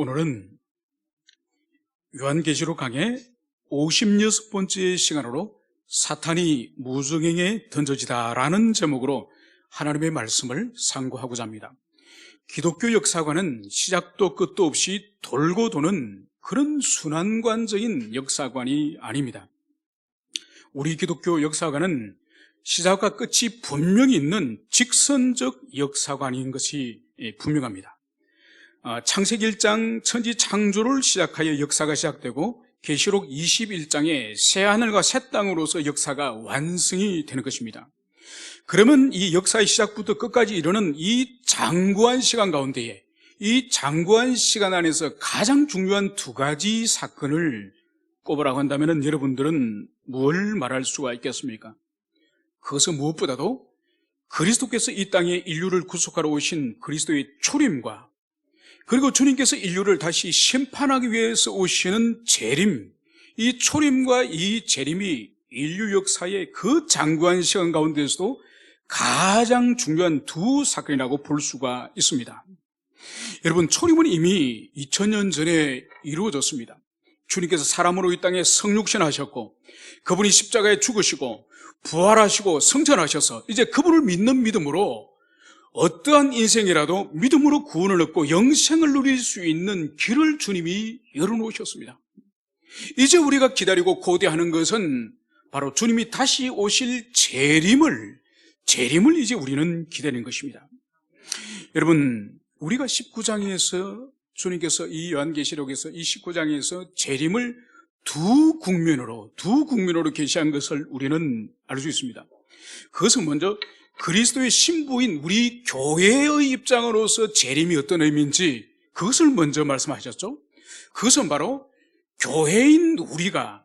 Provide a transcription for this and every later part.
오늘은 요한계시록 강의 56번째 시간으로 사탄이 무저갱에 던져지다라는 제목으로 하나님의 말씀을 상고하고자 합니다. 기독교 역사관은 시작도 끝도 없이 돌고 도는 그런 순환관적인 역사관이 아닙니다. 우리 기독교 역사관은 시작과 끝이 분명히 있는 직선적 역사관인 것이 분명합니다. 창세기 1장 천지 창조를 시작하여 역사가 시작되고 계시록 21장에 새하늘과 새 땅으로서 역사가 완성이 되는 것입니다. 그러면 이 역사의 시작부터 끝까지 이르는 이 장구한 시간 가운데에 이 장구한 시간 안에서 가장 중요한 두 가지 사건을 꼽으라고 한다면 여러분들은 뭘 말할 수가 있겠습니까? 그것은 무엇보다도 그리스도께서 이 땅에 인류를 구속하러 오신 그리스도의 초림과 그리고 주님께서 인류를 다시 심판하기 위해서 오시는 재림, 이 초림과 이 재림이 인류 역사의 그 장구한 시간 가운데서도 가장 중요한 두 사건이라고 볼 수가 있습니다. 여러분, 초림은 이미 2000년 전에 이루어졌습니다. 주님께서 사람으로 이 땅에 성육신하셨고 그분이 십자가에 죽으시고 부활하시고 승천하셔서 이제 그분을 믿는 믿음으로 어떠한 인생이라도 믿음으로 구원을 얻고 영생을 누릴 수 있는 길을 주님이 열어놓으셨습니다. 이제 우리가 기다리고 고대하는 것은 바로 주님이 다시 오실 재림을 이제 우리는 기다리는 것입니다. 여러분, 우리가 19장에서 주님께서 이 요한계시록에서 이 19장에서 재림을 두 국면으로 계시한 것을 우리는 알 수 있습니다. 그것은 먼저 그리스도의 신부인 우리 교회의 입장으로서 재림이 어떤 의미인지 그것을 먼저 말씀하셨죠. 그것은 바로 교회인 우리가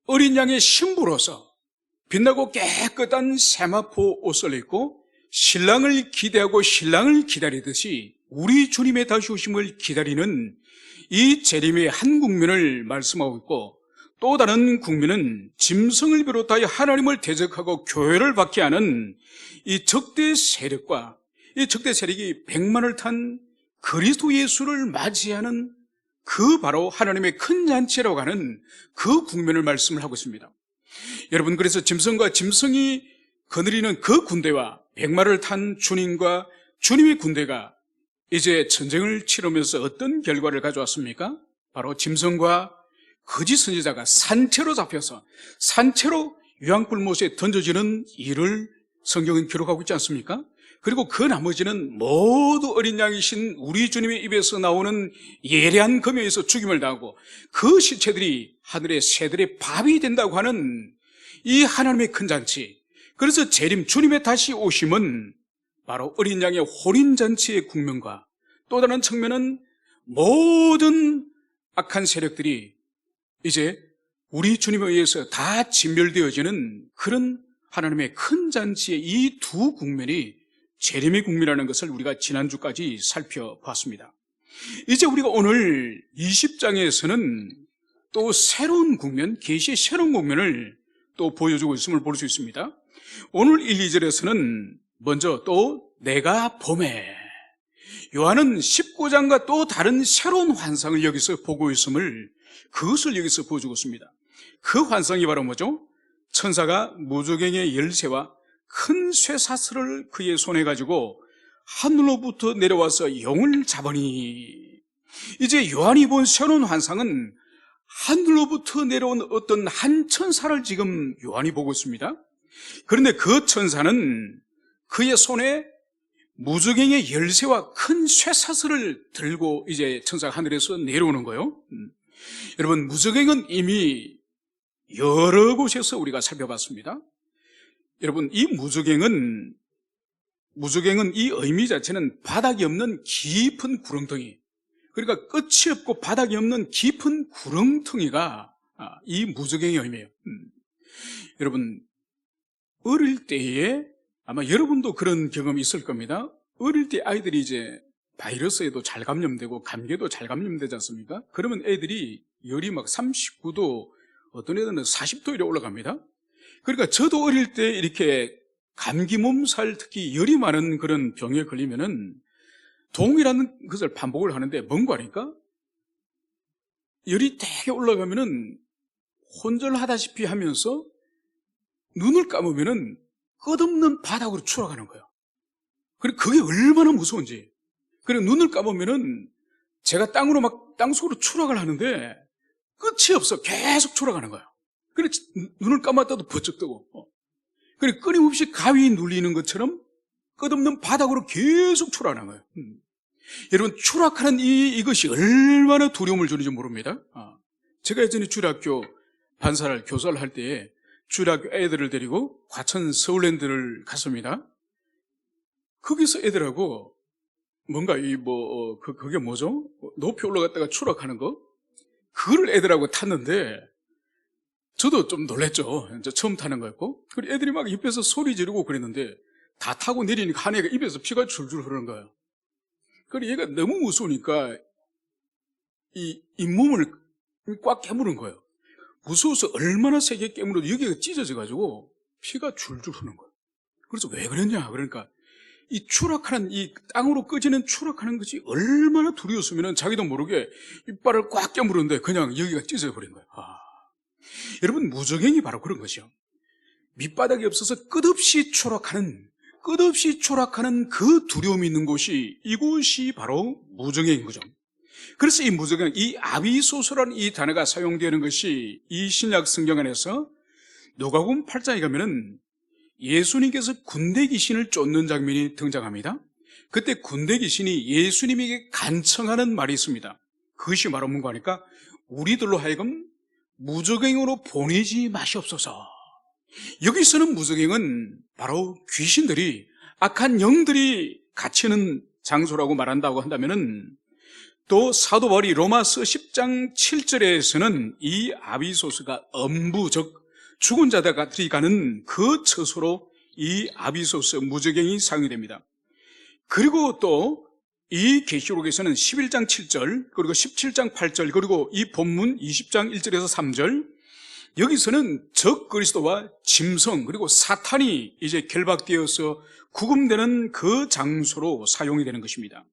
어린 양의 신부로서 빛나고 깨끗한 세마포 옷을 입고 신랑을 기대하고 신랑을 기다리듯이 우리 주님의 다시 오심을 기다리는 이 재림의 한 국면을 말씀하고 있고, 또 다른 국면은 짐승을 비롯하여 하나님을 대적하고 교회를 박해 하는 이 적대 세력과 이 적대 세력이 100만을 탄 그리스도 예수를 맞이하는 그 바로 하나님의 큰 잔치라고 하는 그 국면을 말씀을 하고 있습니다. 여러분, 그래서 짐승과 짐승이 거느리는 그 군대와 100마를 탄 주님과 주님의 군대가 이제 전쟁을 치르면서 어떤 결과를 가져왔습니까? 바로 짐승과 거짓 선지자가 산채로 잡혀서 산채로 유황불못에 던져지는 일을 성경은 기록하고 있지 않습니까? 그리고 그 나머지는 모두 어린 양이신 우리 주님의 입에서 나오는 예리한 검에서 죽임을 당하고 그 시체들이 하늘의 새들의 밥이 된다고 하는 이 하나님의 큰 잔치, 그래서 재림, 주님의 다시 오심은 바로 어린 양의 혼인잔치의 국면과 또 다른 측면은 모든 악한 세력들이 이제 우리 주님에 의해서 다 진멸되어지는 그런 하나님의 큰 잔치의 이 두 국면이 재림의 국면이라는 것을 우리가 지난주까지 살펴봤습니다. 이제 우리가 오늘 20장에서는 또 새로운 국면, 계시의 새로운 국면을 또 보여주고 있음을 볼 수 있습니다. 오늘 1, 2절에서는 먼저 또 내가 보매, 요한은 19장과 또 다른 새로운 환상을 여기서 보고 있음을, 그것을 여기서 보여주고 있습니다. 그 환상이 바로 뭐죠? 천사가 무저갱의 열쇠와 큰 쇠사슬을 그의 손에 가지고 하늘로부터 내려와서 영을 잡으니, 이제 요한이 본 새로운 환상은 하늘로부터 내려온 어떤 한 천사를 지금 요한이 보고 있습니다. 그런데 그 천사는 그의 손에 무저갱의 열쇠와 큰 쇠사슬을 들고 이제 천사가 하늘에서 내려오는 거예요. 여러분, 무저갱은 이미 여러 곳에서 우리가 살펴봤습니다. 여러분, 이 무저갱은 이 의미 자체는 바닥이 없는 깊은 구렁텅이, 그러니까 끝이 없고 바닥이 없는 깊은 구렁텅이가 이 무저갱의 의미예요. 여러분, 어릴 때에 아마 여러분도 그런 경험이 있을 겁니다. 어릴 때 아이들이 이제 바이러스에도 잘 감염되고 감기에도 잘 감염되지 않습니까? 그러면 애들이 열이 막 39도, 어떤 애들은 40도 이래 올라갑니다. 그러니까 저도 어릴 때 이렇게 감기 몸살, 특히 열이 많은 그런 병에 걸리면은 동일한 것을 반복을 하는데 뭔가 하니까 열이 되게 올라가면은 혼절하다시피 하면서 눈을 감으면은 끝없는 바닥으로 추락하는 거예요. 그리고 그게 얼마나 무서운지. 그리고 눈을 감으면은 제가 땅으로 막 땅속으로 추락을 하는데 끝이 없어. 계속 추락하는 거예요. 그래 눈을 감았다도 번쩍 뜨고. 그래 끊임없이 가위 눌리는 것처럼 끝없는 바닥으로 계속 추락하는 거예요. 여러분 추락하는 이것이 얼마나 두려움을 주는지 모릅니다. 제가 예전에 주일학교 반사를 교사를 할 때에 주일학교 애들을 데리고 과천 서울랜드를 갔습니다. 거기서 애들하고 뭔가 그게 뭐죠? 높이 올라갔다가 추락하는 거? 그걸 애들하고 탔는데 저도 좀 놀랬죠. 이제 처음 타는 거였고. 그리고 애들이 막 옆에서 소리 지르고 그랬는데 다 타고 내리니까 한 애가 입에서 피가 줄줄 흐르는 거예요. 그리고 얘가 너무 무서우니까 이 잇몸을 꽉 깨무는 거예요. 무서워서 얼마나 세게 깨물어도 여기가 찢어져가지고 피가 줄줄 흐르는 거예요. 그래서 왜 그랬냐? 그러니까 이 추락하는, 이 땅으로 꺼지는 추락하는 것이 얼마나 두려웠으면 자기도 모르게 이빨을 꽉 깨물었는데 그냥 여기가 찢어져버린 거예요. 여러분, 무저갱이 바로 그런 것이요. 밑바닥이 없어서 끝없이 추락하는 그 두려움이 있는 곳이, 이곳이 바로 무저갱인 거죠. 그래서 이 무저갱, 이 아비소서라는 이 단어가 사용되는 것이 이 신약 성경 안에서 누가복음 8장에 가면은 예수님께서 군대 귀신을 쫓는 장면이 등장합니다. 그때 군대 귀신이 예수님에게 간청하는 말이 있습니다. 그것이 바로 뭔가 하니까 우리들로 하여금 무저갱으로 보내지 마시옵소서. 여기서는 무저갱은 바로 귀신들이, 악한 영들이 갇히는 장소라고 말한다고 한다면은, 또 사도 바울이 로마서 10장 7절에서는 이 아비소스가 엄부, 즉 죽은 자들이 가는 그 처소로 이 아비소스 무저갱이 사용이 됩니다. 그리고 또 이 계시록에서는 11장 7절, 그리고 17장 8절, 그리고 이 본문 20장 1절에서 3절, 여기서는 적 그리스도와 짐승 그리고 사탄이 이제 결박되어서 구금되는 그 장소로 사용이 되는 것입니다.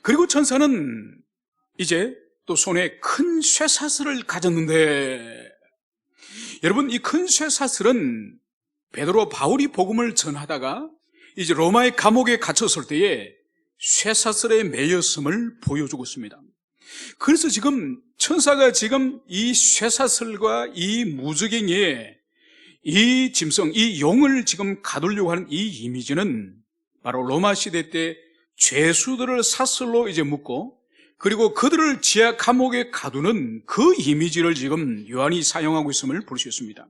그리고 천사는 이제 또 손에 큰 쇠사슬을 가졌는데, 여러분 이 큰 쇠사슬은 베드로 바울이 복음을 전하다가 이제 로마의 감옥에 갇혔을 때에 쇠사슬에 매였음을 보여주고 있습니다. 그래서 지금 천사가 지금 이 쇠사슬과 이 무저갱이에 이 짐승, 이 용을 지금 가두려고 하는 이 이미지는 바로 로마 시대 때 죄수들을 사슬로 이제 묶고 그리고 그들을 지하 감옥에 가두는 그 이미지를 지금 요한이 사용하고 있음을 볼 수 있습니다.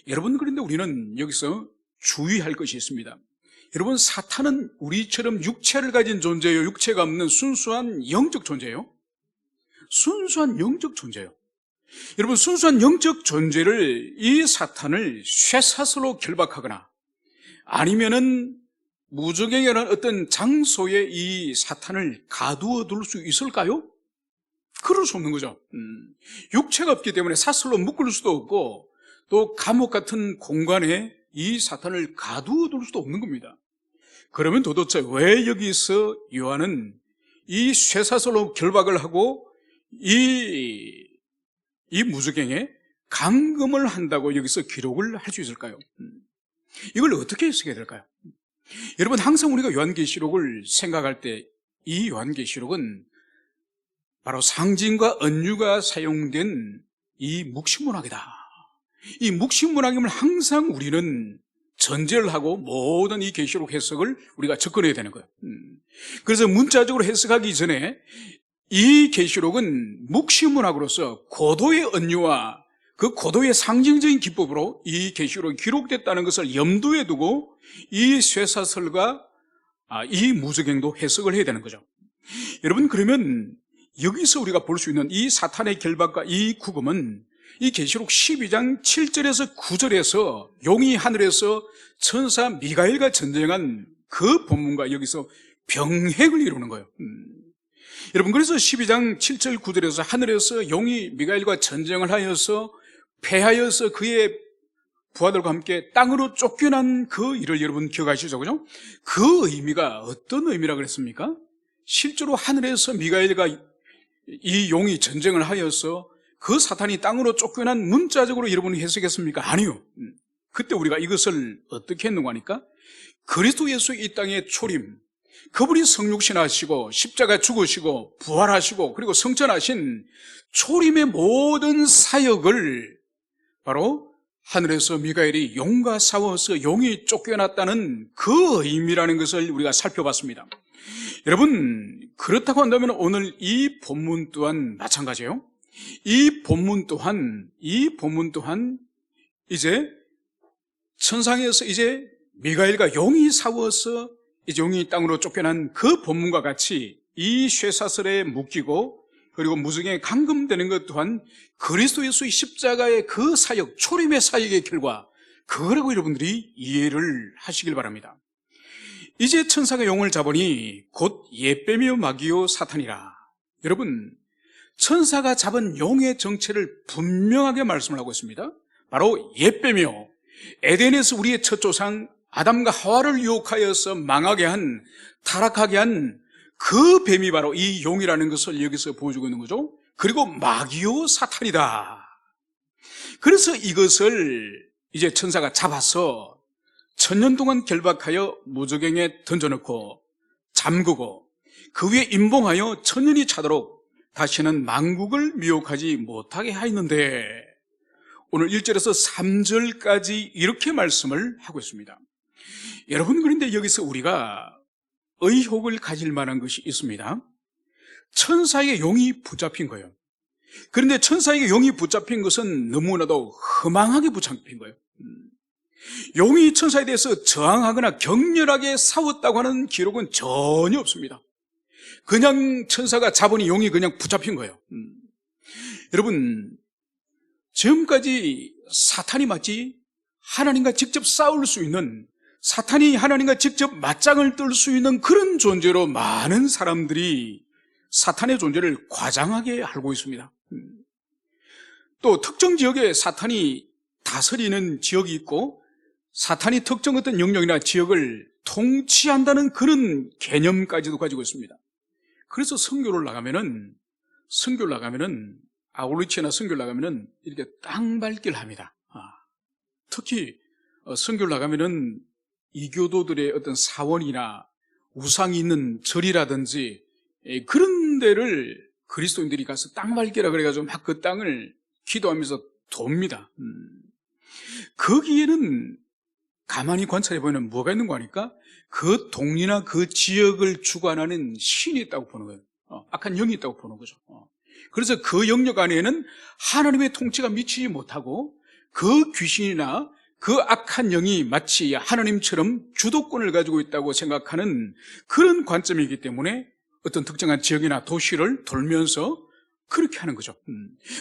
여러분, 그런데 우리는 여기서 주의할 것이 있습니다. 여러분, 사탄은 우리처럼 육체를 가진 존재예요. 육체가 없는 순수한 영적 존재예요. 순수한 영적 존재예요. 여러분, 순수한 영적 존재를, 이 사탄을 쇠사슬로 결박하거나 아니면은 무저갱이라는 어떤 장소에 이 사탄을 가두어 둘 수 있을까요? 그럴 수 없는 거죠. 육체가 없기 때문에 사슬로 묶을 수도 없고 또 감옥 같은 공간에 이 사탄을 가두어 둘 수도 없는 겁니다. 그러면 도대체 왜 여기서 요한은 이 쇠사슬로 결박을 하고 이 무저갱에 감금을 한다고 여기서 기록을 할 수 있을까요? 이걸 어떻게 해석해야 될까요? 여러분, 항상 우리가 요한계시록을 생각할 때 이 요한계시록은 바로 상징과 은유가 사용된 이 묵시문학이다. 이 묵시문학임을 항상 우리는 전제를 하고 모든 이 계시록 해석을 우리가 접근해야 되는 거예요. 그래서 문자적으로 해석하기 전에 이 계시록은 묵시문학으로서 고도의 은유와 그 고도의 상징적인 기법으로 이 계시록이 기록됐다는 것을 염두에 두고 이 쇠사슬과 이 무저갱도 해석을 해야 되는 거죠. 여러분, 그러면 여기서 우리가 볼 수 있는 이 사탄의 결박과 이 구금은 이 계시록 12장 7절에서 9절에서 용이 하늘에서 천사 미가엘과 전쟁한 그 본문과 여기서 병행을 이루는 거예요. 여러분, 그래서 12장 7절 9절에서 하늘에서 용이 미가엘과 전쟁을 하여서 패하여서 그의 부하들과 함께 땅으로 쫓겨난 그 일을 여러분 기억하시죠? 그죠? 그 의미가 어떤 의미라 그랬습니까? 실제로 하늘에서 미가엘과 이 용이 전쟁을 하여서 그 사탄이 땅으로 쫓겨난 문자적으로 여러분이 해석했습니까? 아니요. 그때 우리가 이것을 어떻게 했는가 하니까 그리스도 예수 이 땅에 초림, 그분이 성육신하시고 십자가 죽으시고 부활하시고 그리고 성천하신 초림의 모든 사역을 바로 하늘에서 미가엘이 용과 싸워서 용이 쫓겨났다는 그 의미라는 것을 우리가 살펴봤습니다. 여러분, 그렇다고 한다면 오늘 이 본문 또한 마찬가지예요. 이 본문 또한 이제 천상에서 이제 미가엘과 용이 싸워서 이제 용이 땅으로 쫓겨난 그 본문과 같이 이 쇠사슬에 묶이고 그리고 무중에 감금되는 것 또한 그리스도 예수의 십자가의 그 사역, 초림의 사역의 결과, 그거라고 여러분들이 이해를 하시길 바랍니다. 이제 천사가 용을 잡으니 곧 예빼며 마귀요 사탄이라. 여러분, 천사가 잡은 용의 정체를 분명하게 말씀을 하고 있습니다. 바로 예빼며, 에덴에서 우리의 첫 조상 아담과 하와를 유혹하여서 망하게 한, 타락하게 한 그 뱀이 바로 이 용이라는 것을 여기서 보여주고 있는 거죠. 그리고 마귀요 사탄이다. 그래서 이것을 이제 천사가 잡아서 1000년 동안 결박하여 무저갱에 던져놓고 잠그고 그 위에 임봉하여 1000년이 차도록 다시는 만국을 미혹하지 못하게 하였는데, 오늘 1절에서 3절까지 이렇게 말씀을 하고 있습니다. 여러분, 그런데 여기서 우리가 의혹을 가질 만한 것이 있습니다. 천사에게 용이 붙잡힌 거예요. 그런데 천사에게 용이 붙잡힌 것은 너무나도 허망하게 붙잡힌 거예요. 용이 천사에 대해서 저항하거나 격렬하게 싸웠다고 하는 기록은 전혀 없습니다. 그냥 천사가 잡으니 용이 그냥 붙잡힌 거예요. 여러분, 지금까지 사탄이 마치 하나님과 직접 싸울 수 있는, 사탄이 하나님과 직접 맞짱을 뜰 수 있는 그런 존재로 많은 사람들이 사탄의 존재를 과장하게 알고 있습니다. 또 특정 지역에 사탄이 다스리는 지역이 있고 사탄이 특정 어떤 영역이나 지역을 통치한다는 그런 개념까지도 가지고 있습니다. 그래서 선교를 나가면은 아울리치나 선교를 나가면은 이렇게 땅밟기를 합니다. 특히 선교를 나가면은 이교도들의 어떤 사원이나 우상이 있는 절이라든지 그런 데를 그리스도인들이 가서 땅밟기라 그래가지고 막 그 땅을 기도하면서 돕니다. 거기에는 가만히 관찰해 보면 뭐가 있는 거 아니까? 그 동리나 그 지역을 주관하는 신이 있다고 보는 거예요. 악한 영이 있다고 보는 거죠. 그래서 그 영역 안에는 하나님의 통치가 미치지 못하고 그 귀신이나 그 악한 영이 마치 하나님처럼 주도권을 가지고 있다고 생각하는 그런 관점이기 때문에 어떤 특정한 지역이나 도시를 돌면서 그렇게 하는 거죠.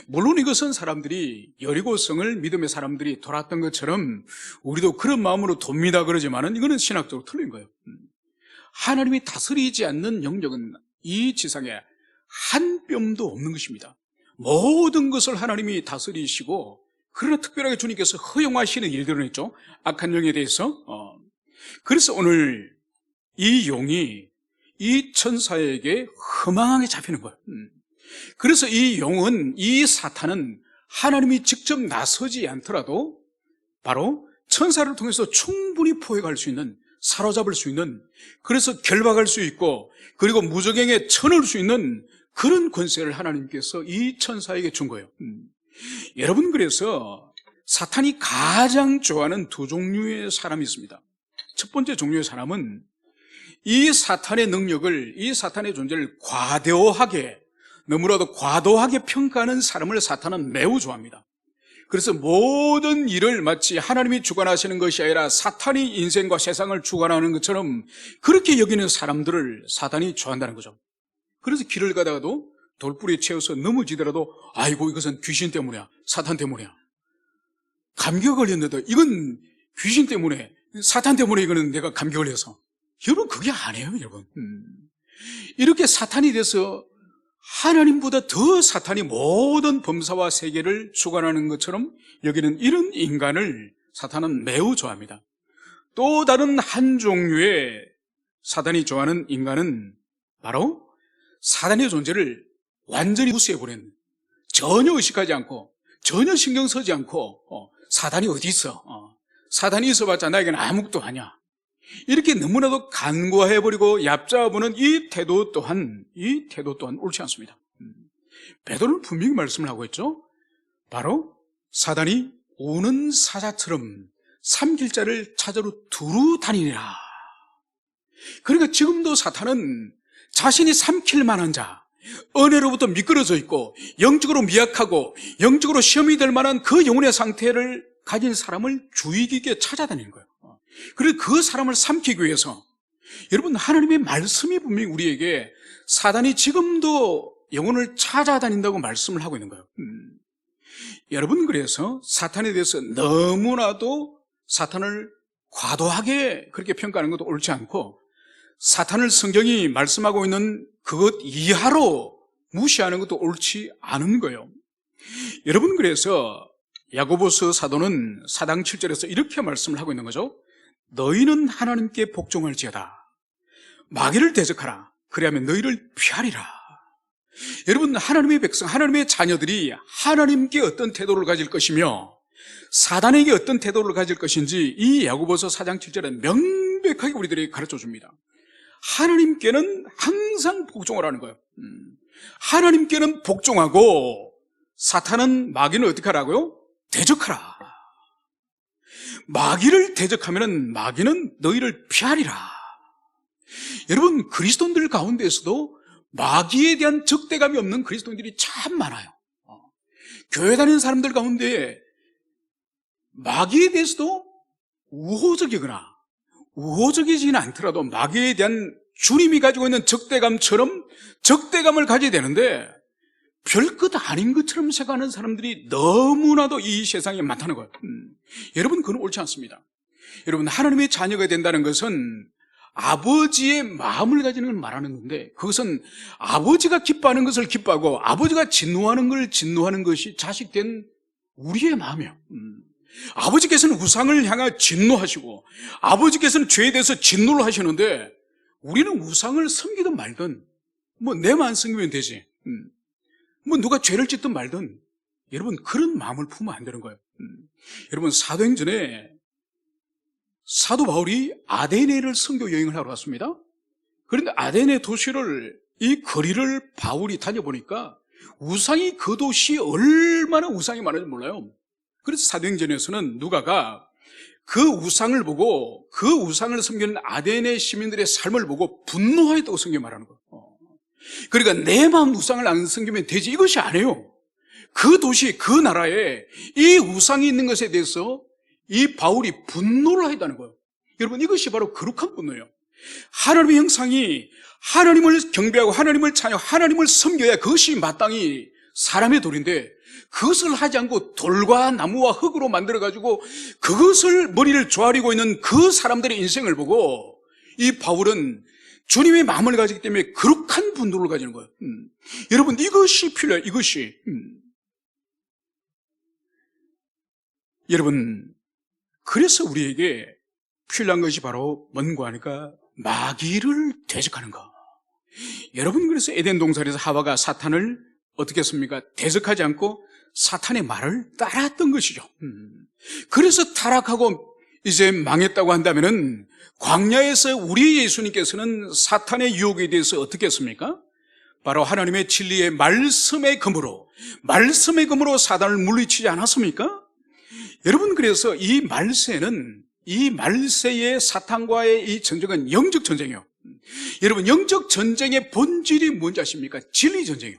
물론 이것은 사람들이 여리고성을 믿음의 사람들이 돌았던 것처럼 우리도 그런 마음으로 돕니다 그러지만은 이거는 신학적으로 틀린 거예요. 하나님이 다스리지 않는 영역은 이 지상에 한 뼘도 없는 것입니다. 모든 것을 하나님이 다스리시고, 그러나 특별하게 주님께서 허용하시는 일들은 있죠. 악한 영에 대해서. 그래서 오늘 이 용이 이 천사에게 허망하게 잡히는 거예요. 그래서 이 용은, 이 사탄은 하나님이 직접 나서지 않더라도 바로 천사를 통해서 충분히 포획할 수 있는, 사로잡을 수 있는, 그래서 결박할 수 있고 그리고 무저갱에 쳐넣을 수 있는 그런 권세를 하나님께서 이 천사에게 준 거예요. 여러분, 그래서 사탄이 가장 좋아하는 두 종류의 사람이 있습니다. 첫 번째 종류의 사람은 이 사탄의 능력을, 이 사탄의 존재를 과도하게, 너무나도 과도하게 평가하는 사람을 사탄은 매우 좋아합니다. 그래서 모든 일을 마치 하나님이 주관하시는 것이 아니라 사탄이 인생과 세상을 주관하는 것처럼 그렇게 여기는 사람들을 사탄이 좋아한다는 거죠. 그래서 길을 가다가도 돌뿌리에 채워서 넘어지더라도 아이고 이것은 귀신 때문이야, 사탄 때문이야. 감기가 걸렸는데 이건 귀신 때문에, 사탄 때문에 이거는 내가 감기 걸려서. 여러분, 그게 아니에요, 여러분. 이렇게 사탄이 돼서 하나님보다 더 사탄이 모든 범사와 세계를 주관하는 것처럼 여기는 이런 인간을 사탄은 매우 좋아합니다. 또 다른 한 종류의 사탄이 좋아하는 인간은 바로 사탄의 존재를 완전히 무시해버렸는, 전혀 의식하지 않고 전혀 신경 쓰지 않고 사단이 어디 있어? 사단이 있어봤자 나에게는 아무것도 아니야. 이렇게 너무나도 간과해버리고 얕잡아보는 이 태도 또한 옳지 않습니다. 베드로는 분명히 말씀을 하고 있죠. 바로 사단이 오는 사자처럼 삼킬 자를 찾으러 두루 다니리라. 그러니까 지금도 사탄은 자신이 삼킬 만한 자, 은혜로부터 미끄러져 있고 영적으로 미약하고 영적으로 시험이 될 만한 그 영혼의 상태를 가진 사람을 주의 깊게 찾아다니는 거예요. 그래서 그 사람을 삼키기 위해서, 여러분, 하나님의 말씀이 분명히 우리에게 사단이 지금도 영혼을 찾아다닌다고 말씀을 하고 있는 거예요. 여러분, 그래서 사탄에 대해서 너무나도 사탄을 과도하게 그렇게 평가하는 것도 옳지 않고, 사탄을 성경이 말씀하고 있는 그것 이하로 무시하는 것도 옳지 않은 거예요. 여러분, 그래서 야고보서 사도는 4장 7절에서 이렇게 말씀을 하고 있는 거죠. 너희는 하나님께 복종할지어다. 마귀를 대적하라. 그리하면 너희를 피하리라. 여러분, 하나님의 백성, 하나님의 자녀들이 하나님께 어떤 태도를 가질 것이며 사단에게 어떤 태도를 가질 것인지 이 야고보서 4장 7절에 명백하게 우리들에게 가르쳐 줍니다. 하나님께는 항상 복종을 하는 거예요. 하나님께는 복종하고 사탄은, 마귀는 어떻게 하라고요? 대적하라. 마귀를 대적하면 마귀는 너희를 피하리라. 여러분, 그리스도인들 가운데에서도 마귀에 대한 적대감이 없는 그리스도인들이 참 많아요. 교회 다니는 사람들 가운데 마귀에 대해서도 우호적이지는 않더라도 마귀에 대한 주님이 가지고 있는 적대감처럼 적대감을 가져야 되는데 별것 아닌 것처럼 생각하는 사람들이 너무나도 이 세상에 많다는 거예요. 여러분, 그건 옳지 않습니다. 여러분, 하나님의 자녀가 된다는 것은 아버지의 마음을 가지는 걸 말하는 건데, 그것은 아버지가 기뻐하는 것을 기뻐하고 아버지가 진노하는 걸 진노하는 것이 자식된 우리의 마음이에요. 아버지께서는 우상을 향해 진노하시고 아버지께서는 죄에 대해서 진노를 하시는데, 우리는 우상을 섬기든 말든 내만 섬기면 되지, 누가 죄를 짓든 말든, 여러분, 그런 마음을 품으면 안 되는 거예요. 여러분, 사도행전에 사도 바울이 아데네를 선교 여행을 하러 갔습니다. 그런데 아데네 도시를, 이 거리를 바울이 다녀보니까 우상이, 그 도시에 얼마나 우상이 많은지 몰라요. 그래서 사도행전에서는 누가가 그 우상을 보고, 그 우상을 섬기는 아데네 시민들의 삶을 보고 분노하였다고 성경이 말하는 거예요. 그러니까 내 마음 우상을 안 섬기면 되지, 이것이 아니에요. 그 도시, 그 나라에 이 우상이 있는 것에 대해서 이 바울이 분노를 했다는 거예요. 여러분, 이것이 바로 거룩한 분노예요. 하나님의 형상이 하나님을 경배하고 하나님을 찬양, 하나님을 섬겨야 그것이 마땅히 사람의 도리인데, 그것을 하지 않고 돌과 나무와 흙으로 만들어가지고 그것을 머리를 조아리고 있는 그 사람들의 인생을 보고 이 바울은 주님의 마음을 가지기 때문에 거룩한 분노를 가지는 거예요. 여러분, 이것이 필요해요. 이것이. 여러분, 그래서 우리에게 필요한 것이 바로 뭔가 하니까 마귀를 대적하는 것. 여러분, 그래서 에덴 동산에서 하와가 사탄을 어떻게 했습니까? 대적하지 않고 사탄의 말을 따랐던 것이죠. 그래서 타락하고 이제 망했다고 한다면은, 광야에서 우리 예수님께서는 사탄의 유혹에 대해서 어떻게 했습니까? 바로 하나님의 진리의 말씀의 검으로 사단을 물리치지 않았습니까? 여러분, 그래서 이 말세의 사탄과의 이 전쟁은 영적 전쟁이에요. 여러분, 영적 전쟁의 본질이 뭔지 아십니까? 진리 전쟁이에요.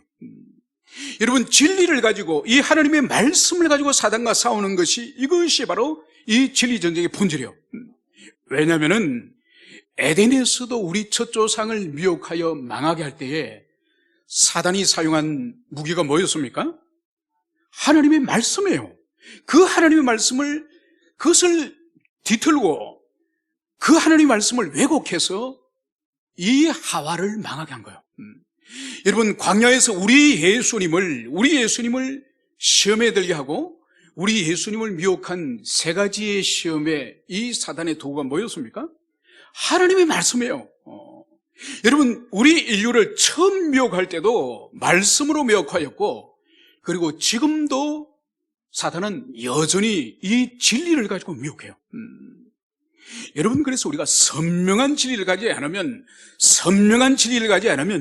여러분, 진리를 가지고, 이 하나님의 말씀을 가지고 사단과 싸우는 것이, 이것이 바로 이 진리 전쟁의 본질이에요. 왜냐하면은 에덴에서도 우리 첫 조상을 미혹하여 망하게 할 때에 사단이 사용한 무기가 뭐였습니까? 하나님의 말씀이에요. 그 하나님의 말씀을, 그것을 뒤틀고 그 하나님의 말씀을 왜곡해서 이 하와를 망하게 한 거예요. 여러분, 광야에서 우리 예수님을 시험에 들게 하고 우리 예수님을 미혹한 세 가지의 시험에 이 사단의 도구가 뭐였습니까? 하나님의 말씀이에요. 여러분, 우리 인류를 처음 미혹할 때도 말씀으로 미혹하였고, 그리고 지금도 사탄은 여전히 이 진리를 가지고 미혹해요. 여러분, 그래서 우리가 선명한 진리를 가지지 않으면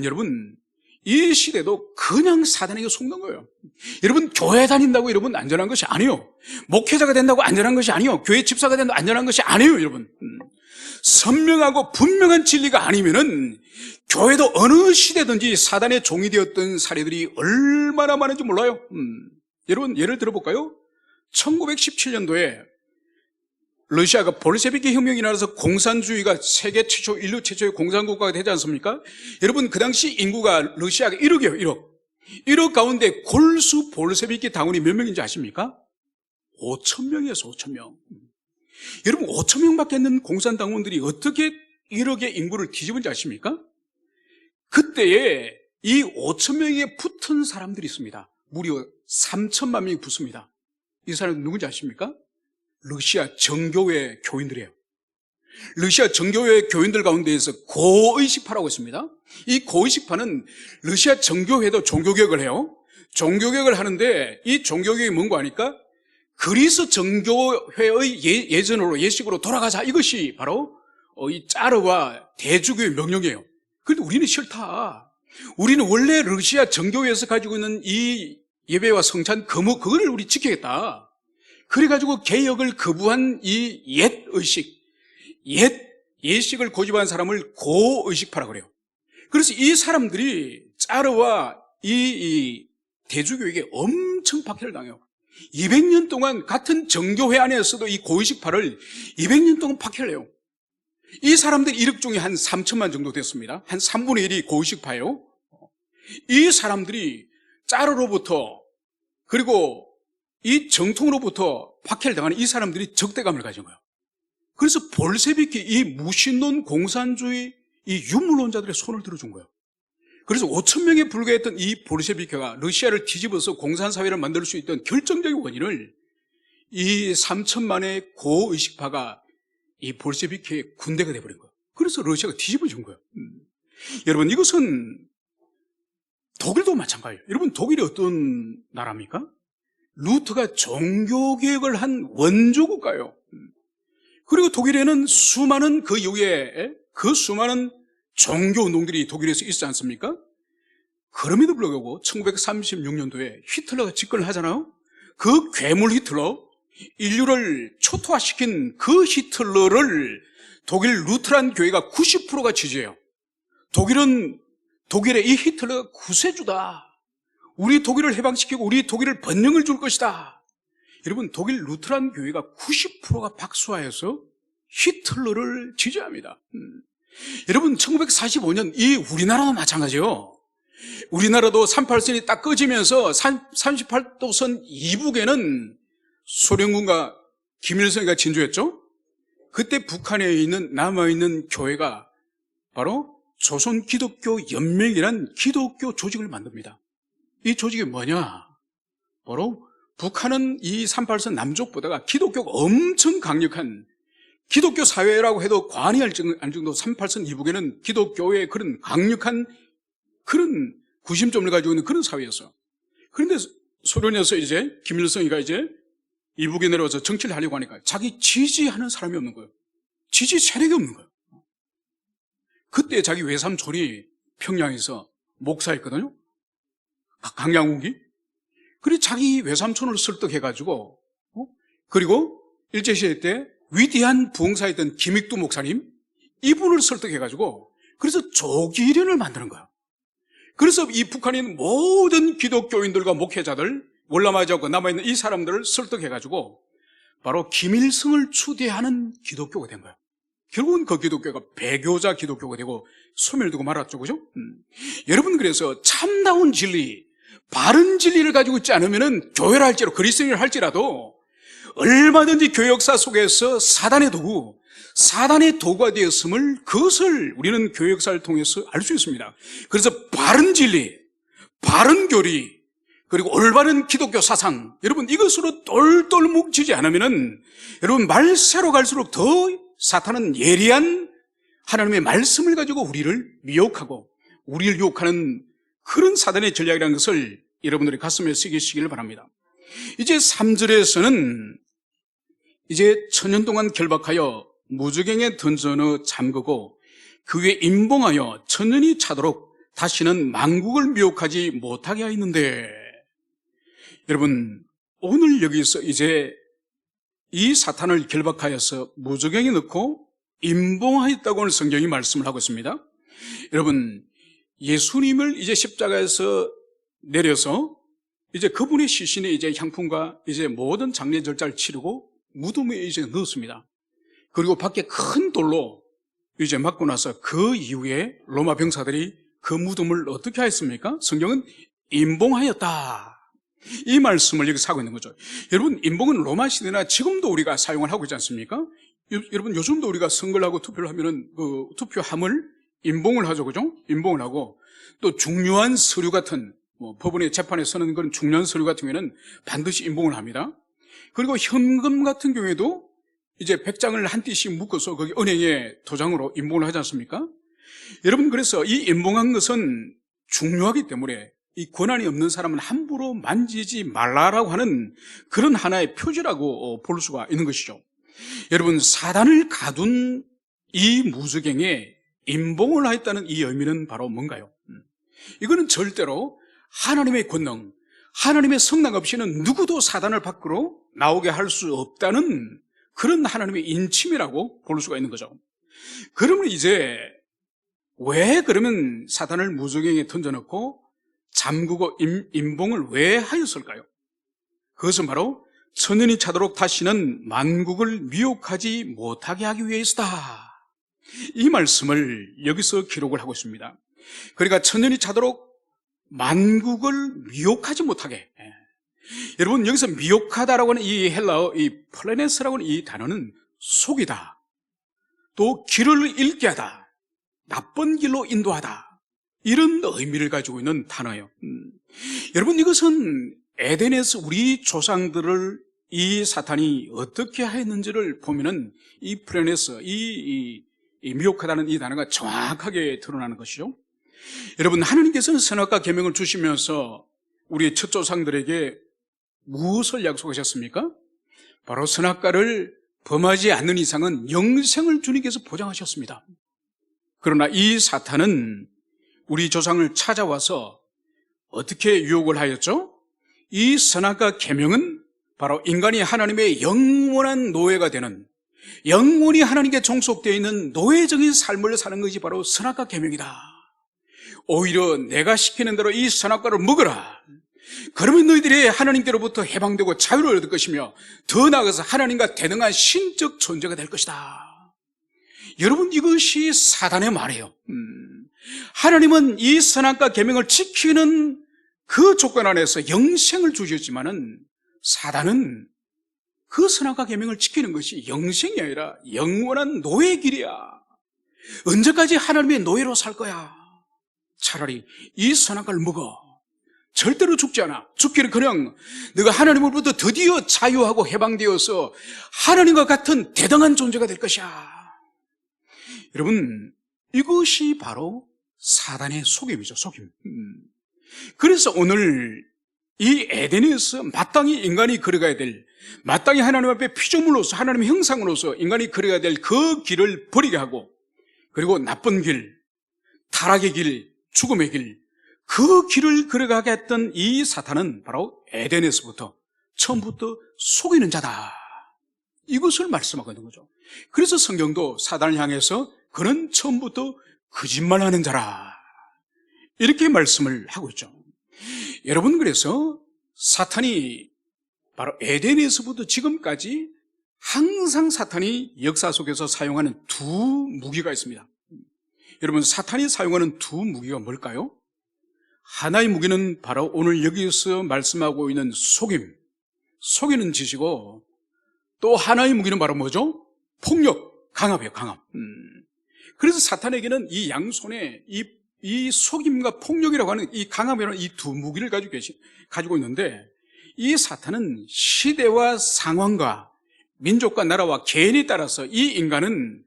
여러분, 이 시대도 그냥 사단에게 속는 거예요. 여러분, 교회 다닌다고 여러분 안전한 것이 아니에요. 목회자가 된다고 안전한 것이 아니에요. 교회 집사가 된다고 안전한 것이 아니에요, 여러분. 선명하고 분명한 진리가 아니면은 교회도 어느 시대든지 사단의 종이 되었던 사례들이 얼마나 많은지 몰라요. 여러분, 예를 들어볼까요? 1917년도에 러시아가 볼셰비키 혁명이 일어나서 공산주의가 세계 최초, 인류 최초의 공산국가가 되지 않습니까? 여러분, 그 당시 인구가 러시아가 1억이에요, 1억 가운데 골수 볼셰비키 당원이 몇 명인지 아십니까? 5,000명이었어, 5,000명. 여러분, 5,000명밖에 없는 공산당원들이 어떻게 1억의 인구를 뒤집은지 아십니까? 그때에 이 5,000명에 붙은 사람들이 있습니다. 무려 3천만 명이 붙습니다. 이 사람은 누군지 아십니까? 러시아 정교회 교인들이에요. 러시아 정교회 교인들 가운데에서 고의식파라고 있습니다. 이 고의식파는 러시아 정교회도 종교개혁을 해요. 종교개혁을 하는데 이 종교개혁이 뭔가 하니까 그리스 정교회의 예전으로 돌아가자. 이것이 바로 이 짜르와 대주교의 명령이에요. 그런데 우리는 싫다. 우리는 원래 러시아 정교회에서 가지고 있는 이 예배와 성찬 그거를 우리 지키겠다. 그래가지고 개혁을 거부한 이 예식을 고집한 사람을 고의식파라고 그래요. 그래서 이 사람들이 짜르와 이 대주교에게 엄청 박해를 당해요. 200년 동안 같은 정교회 안에서도 이 고의식파를 200년 동안 박해를 해요. 이 사람들이 1억 중에 한 3천만 정도 됐습니다. 한 3분의 1이 고의식파예요. 이 사람들이 짜르로부터 그리고 이 정통으로부터 박해를 당하는 이 사람들이 적대감을 가진 거예요. 그래서 볼셰비키, 이 무신론 공산주의 이 유물론자들의 손을 들어준 거예요. 그래서 5,000명에 불과했던 이 볼셰비키가 러시아를 뒤집어서 공산사회를 만들 수 있던 결정적인 원인을 이 3천만의 고의식파가 이 볼셰비키의 군대가 돼버린 거예요. 그래서 러시아가 뒤집어진 거예요. 여러분, 이것은 독일도 마찬가지예요. 여러분, 독일이 어떤 나라입니까? 루터가 종교개혁을 한 원조국가예요. 그리고 독일에는 수많은 그 이후에 수많은 종교운동들이 독일에서 있지 않습니까? 그럼에도 불구하고 1936년도에 히틀러가 집권을 하잖아요. 그 괴물 히틀러, 인류를 초토화시킨 그 히틀러를 독일 루트란 교회가 90%가 지지해요. 독일의 이 히틀러가 구세주다. 우리 독일을 해방시키고 우리 독일을 번영을 줄 것이다. 여러분, 독일 루트란 교회가 90%가 박수하여서 히틀러를 지지합니다. 여러분, 1945년 이 우리나라도 마찬가지예요. 우리나라도 38선이 딱 꺼지면서 38도선 이북에는 소련군과 김일성이가 진주했죠. 그때 북한에 남아있는 교회가 바로 조선기독교연맹이라는 기독교 조직을 만듭니다. 이 조직이 뭐냐? 바로 북한은 이 38선 남쪽보다가 기독교가 엄청 강력한 기독교 사회라고 해도 과언이 할 정도 38선 이북에는 기독교의 그런 강력한 그런 구심점을 가지고 있는 그런 사회였어요. 그런데 소련에서 이제 김일성이가 이제 이북에 내려와서 정치를 하려고 하니까 자기 지지하는 사람이 없는 거예요. 지지 세력이 없는 거예요. 그때 자기 외삼촌이 평양에서 목사였거든요. 강양욱이. 그리고 자기 외삼촌을 설득해가지고, 그리고 일제시대 때 위대한 부흥사였던 김익두 목사님, 이분을 설득해가지고, 그래서 조기련을 만드는 거예요. 그래서 이 북한에 있는 모든 기독교인들과 목회자들, 월남아지하고 남아있는 이 사람들을 설득해가지고, 바로 김일성을 추대하는 기독교가 된 거예요. 결국은 그 기독교가 배교자 기독교가 되고 소멸되고 말았죠, 그죠? 여러분, 그래서 참다운 진리, 바른 진리를 가지고 있지 않으면은 교회를 할지라도 그리스도인을 할지라도 얼마든지 교회 역사 속에서 사단의 도구가 되었음을 그것을 우리는 교회 역사를 통해서 알 수 있습니다. 그래서 바른 진리, 바른 교리, 그리고 올바른 기독교 사상, 여러분 이것으로 똘똘 뭉치지 않으면은 여러분 말세로 갈수록 더 사탄은 예리한 하나님의 말씀을 가지고 우리를 미혹하고 우리를 유혹하는 그런 사단의 전략이라는 것을 여러분들이 가슴에 새기시기를 바랍니다. 이제 3절에서는 이제 천년 동안 결박하여 무저갱에 던져넣어 잠그고 그 위에 임봉하여 천년이 차도록 다시는 만국을 미혹하지 못하게 하였는데, 여러분 오늘 여기서 이제 이 사탄을 결박하여서 무저갱에 넣고 임봉하였다고 오늘 성경이 말씀을 하고 있습니다. 여러분 예수님을 이제 십자가에서 내려서 이제 그분의 시신에 이제 향품과 이제 모든 장례 절차를 치르고 무덤에 이제 넣었습니다. 그리고 밖에 큰 돌로 이제 맞고 나서 그 이후에 로마 병사들이 그 무덤을 어떻게 하였습니까? 성경은 임봉하였다, 이 말씀을 여기서 하고 있는 거죠. 여러분 임봉은 로마 시대나 지금도 우리가 사용을 하고 있지 않습니까? 여러분 요즘도 우리가 선거를 하고 투표를 하면은 그 투표함을 임봉을 하죠, 그죠? 임봉을 하고, 또 중요한 서류 같은 법원의 재판에 서는 그런 중요한 서류 같은 경우에는 반드시 임봉을 합니다. 그리고 현금 같은 경우에도 이제 100장을 한 띠씩 묶어서 거기 은행에 도장으로 임봉을 하지 않습니까? 여러분 그래서 이 임봉한 것은 중요하기 때문에 이 권한이 없는 사람은 함부로 만지지 말라라고 하는 그런 하나의 표지라고 볼 수가 있는 것이죠. 여러분 사단을 가둔 이 무저갱에 임봉을 하였다는 이 의미는 바로 뭔가요? 이거는 절대로 하나님의 권능, 하나님의 성령 없이는 누구도 사단을 밖으로 나오게 할 수 없다는 그런 하나님의 인침이라고 볼 수가 있는 거죠. 그러면 이제 왜 그러면 사단을 무저갱에 던져놓고 잠그고 임봉을 왜 하였을까요? 그것은 바로 천년이 차도록 다시는 만국을 미혹하지 못하게 하기 위해서다, 이 말씀을 여기서 기록을 하고 있습니다. 그러니까 천년이 차도록 만국을 미혹하지 못하게. 여러분 여기서 미혹하다라고 하는 이 헬라어 이 플레네스라고 하는 이 단어는 속이다, 또 길을 잃게 하다, 나쁜 길로 인도하다, 이런 의미를 가지고 있는 단어예요. 여러분 이것은 에덴에서 우리 조상들을 이 사탄이 어떻게 했는지를 보면은 이 플레네스, 이 미혹하다는 이 단어가 정확하게 드러나는 것이죠. 여러분 하나님께서는 선악과 계명을 주시면서 우리 첫 조상들에게 무엇을 약속하셨습니까? 바로 선악과를 범하지 않는 이상은 영생을 주님께서 보장하셨습니다. 그러나 이 사탄은 우리 조상을 찾아와서 어떻게 유혹을 하였죠? 이 선악과 계명은 바로 인간이 하나님의 영원한 노예가 되는, 영원히 하나님께 종속되어 있는 노예적인 삶을 사는 것이 바로 선악과 계명이다. 오히려 내가 시키는 대로 이 선악과를 먹어라, 그러면 너희들이 하나님께로부터 해방되고 자유를 얻을 것이며 더 나아가서 하나님과 대등한 신적 존재가 될 것이다. 여러분 이것이 사단의 말이에요. 하나님은 이 선악과 계명을 지키는 그 조건 안에서 영생을 주셨지만은 사단은 그 선악과 계명을 지키는 것이 영생이 아니라 영원한 노예의 길이야. 언제까지 하나님의 노예로 살 거야? 차라리 이 선악과를 먹어. 절대로 죽지 않아. 죽기를 그냥 네가 하나님으로부터 드디어 자유하고 해방되어서 하나님과 같은 대등한 존재가 될 것이야. 여러분 이것이 바로 사단의 속임이죠, 속임. 그래서 오늘 이 에덴에서 마땅히 인간이 걸어가야 될, 마땅히 하나님 앞에 피조물로서 하나님의 형상으로서 인간이 걸어가야 될 그 길을 버리게 하고, 그리고 나쁜 길, 타락의 길, 죽음의 길, 그 길을 걸어가게 했던 이 사탄은 바로 에덴에서부터 처음부터 속이는 자다, 이것을 말씀하고 있는 거죠. 그래서 성경도 사단을 향해서 그는 처음부터 거짓말하는 자라, 이렇게 말씀을 하고 있죠. 여러분 그래서 사탄이 바로 에덴에서부터 지금까지 항상 사탄이 역사 속에서 사용하는 두 무기가 있습니다. 여러분 사탄이 사용하는 두 무기가 뭘까요? 하나의 무기는 바로 오늘 여기서 말씀하고 있는 속임, 속이는 짓이고, 또 하나의 무기는 바로 뭐죠? 폭력, 강압이에요, 강압. 그래서 사탄에게는 이 양손에 이 속임과 폭력이라고 하는 이 강압이라는 이 두 무기를 가지고 있는데, 이 사탄은 시대와 상황과 민족과 나라와 개인에 따라서 이 인간은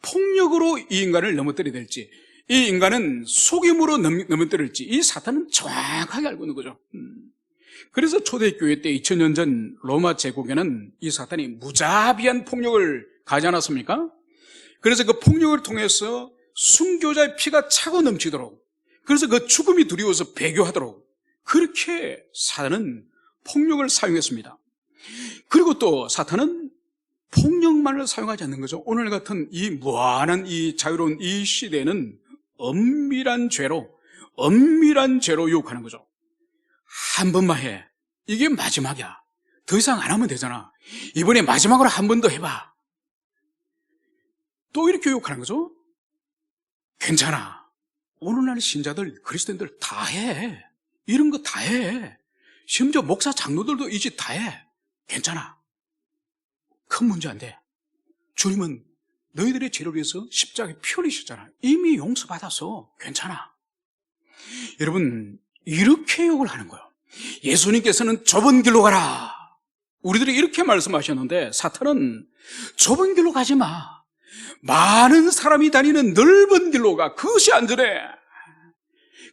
폭력으로 이 인간을 넘어뜨려야 될지, 이 인간은 속임으로 넘어뜨릴지, 이 사탄은 정확하게 알고 있는 거죠. 그래서 초대교회 때 2000년 전 로마 제국에는 이 사탄이 무자비한 폭력을 가하지 않았습니까? 그래서 그 폭력을 통해서 순교자의 피가 차고 넘치도록, 그래서 그 죽음이 두려워서 배교하도록 그렇게 사탄은 폭력을 사용했습니다. 그리고 또 사탄은 폭력만을 사용하지 않는 거죠. 오늘 같은 이 무한한 이 자유로운 이 시대에는 엄밀한 죄로 유혹하는 거죠. 한 번만 해. 이게 마지막이야. 더 이상 안 하면 되잖아. 이번에 마지막으로 한 번 더 해봐. 또 이렇게 유혹하는 거죠. 괜찮아. 오늘날 신자들, 그리스도인들 다 해. 이런 거 다 해. 심지어 목사 장로들도 이 짓 다 해. 괜찮아. 큰 문제 안 돼. 주님은 너희들의 죄를 위해서 십자가에 피 흘리셨잖아. 이미 용서받았어. 괜찮아. 여러분, 이렇게 욕을 하는 거예요. 예수님께서는 좁은 길로 가라. 우리들이 이렇게 말씀하셨는데 사탄은 좁은 길로 가지 마. 많은 사람이 다니는 넓은 길로 가. 그것이 안전해.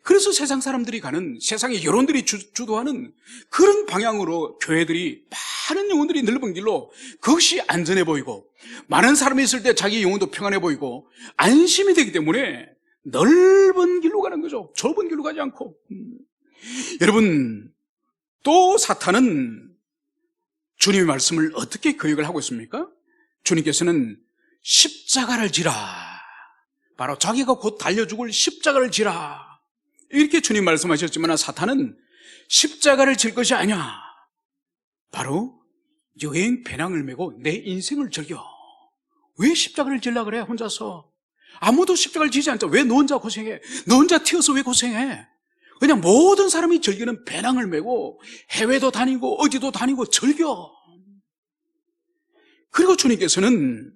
그래서 세상 사람들이 가는, 세상의 여론들이 주도하는 그런 방향으로 교회들이, 많은 영혼들이 넓은 길로, 그것이 안전해 보이고 많은 사람이 있을 때 자기 영혼도 평안해 보이고 안심이 되기 때문에 넓은 길로 가는 거죠. 좁은 길로 가지 않고. 여러분, 또 사탄은 주님의 말씀을 어떻게 교육을 하고 있습니까? 주님께서는 십자가를 지라. 바로 자기가 곧 달려 죽을 십자가를 지라. 이렇게 주님 말씀하셨지만 사탄은 십자가를 질 것이 아니야. 바로 여행 배낭을 메고 내 인생을 즐겨. 왜 십자가를 질라 그래 혼자서? 아무도 십자가를 지지 않자. 왜 너 혼자 고생해? 너 혼자 튀어서 왜 고생해? 그냥 모든 사람이 즐기는 배낭을 메고 해외도 다니고 어디도 다니고 즐겨. 그리고 주님께서는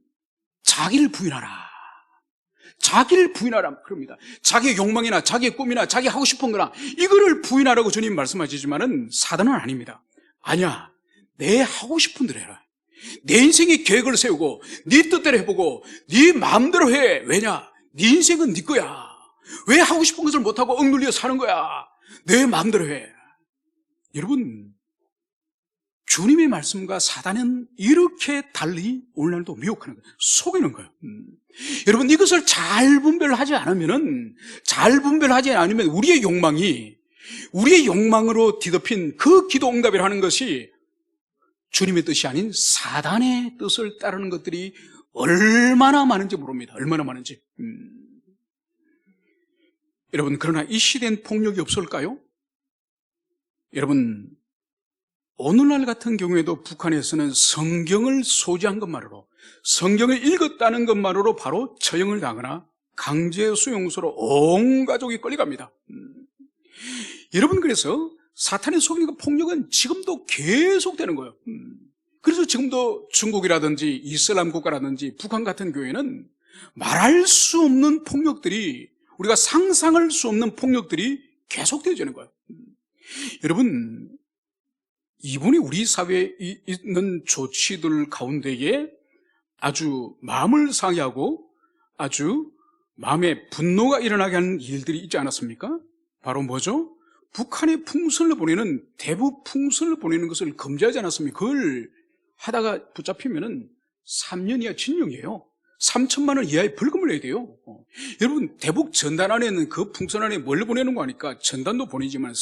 자기를 부인하라. 자기를 부인하라 그럽니다. 자기의 욕망이나 자기의 꿈이나 자기 하고 싶은 거나 이거를 부인하라고 주님 말씀하시지만은 사단은 아닙니다. 아니야, 내 하고 싶은 대로 해라. 내 인생의 계획을 세우고 네 뜻대로 해보고 네 마음대로 해. 왜냐? 네 인생은 네 거야. 왜 하고 싶은 것을 못하고 억눌려 사는 거야? 내 마음대로 해. 여러분, 주님의 말씀과 사단은 이렇게 달리 오늘날도 미혹하는 거예요. 속이는 거예요. 여러분, 이것을 잘 분별하지 않으면 우리의 욕망으로 뒤덮인 그 기도 응답이라 하는 것이 주님의 뜻이 아닌 사단의 뜻을 따르는 것들이 얼마나 많은지 모릅니다. 얼마나 많은지. 여러분, 그러나 이 시대엔 폭력이 없을까요? 여러분, 오늘날 같은 경우에도 북한에서는 성경을 소지한 것만으로, 성경을 읽었다는 것만으로 바로 처형을 당하거나 강제 수용소로 온 가족이 끌려갑니다. 여러분, 그래서 사탄의 속임과 폭력은 지금도 계속되는 거예요. 그래서 지금도 중국이라든지 이슬람 국가라든지 북한 같은 교회는 말할 수 없는 폭력들이, 우리가 상상할 수 없는 폭력들이 계속되어지는 거예요. 여러분, 이번에 우리 사회에 있는 조치들 가운데에 아주 마음을 상해하고 아주 마음에 분노가 일어나게 하는 일들이 있지 않았습니까? 바로 뭐죠? 북한에 풍선을 보내는, 대북 풍선을 보내는 것을 금지하지 않았습니까? 그걸 하다가 붙잡히면은 3년 이하 징역이에요. 3천만 원 이하의 벌금을 내야 돼요. 여러분, 대북 전단 안에는, 그 풍선 안에 뭘 보내는 거 아니까 전단도 보내지만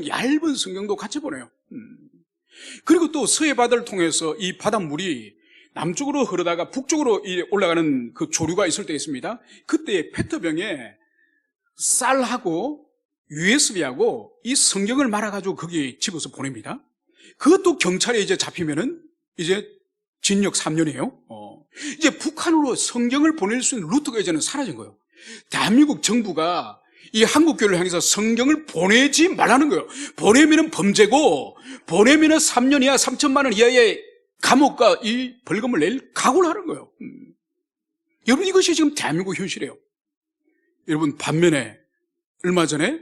얇은 성경도 같이 보내요. 그리고 또 서해 바다를 통해서 이 바닷물이 남쪽으로 흐르다가 북쪽으로 올라가는 그 조류가 있을 때 있습니다. 그때 페트병에 쌀하고 USB하고 이 성경을 말아가지고 거기 집어서 보냅니다. 그것도 경찰에 이제 잡히면은 이제 징역 3년이에요. 이제 북한으로 성경을 보낼 수 있는 루트가 이제는 사라진 거예요. 대한민국 정부가 이 한국교회를 향해서 성경을 보내지 말라는 거예요. 보내면은 범죄고, 보내면은 3년 이하 3천만 원 이하의 감옥과 이 벌금을 낼 각오를 하는 거예요. 여러분, 이것이 지금 대한민국 현실이에요. 여러분, 반면에 얼마 전에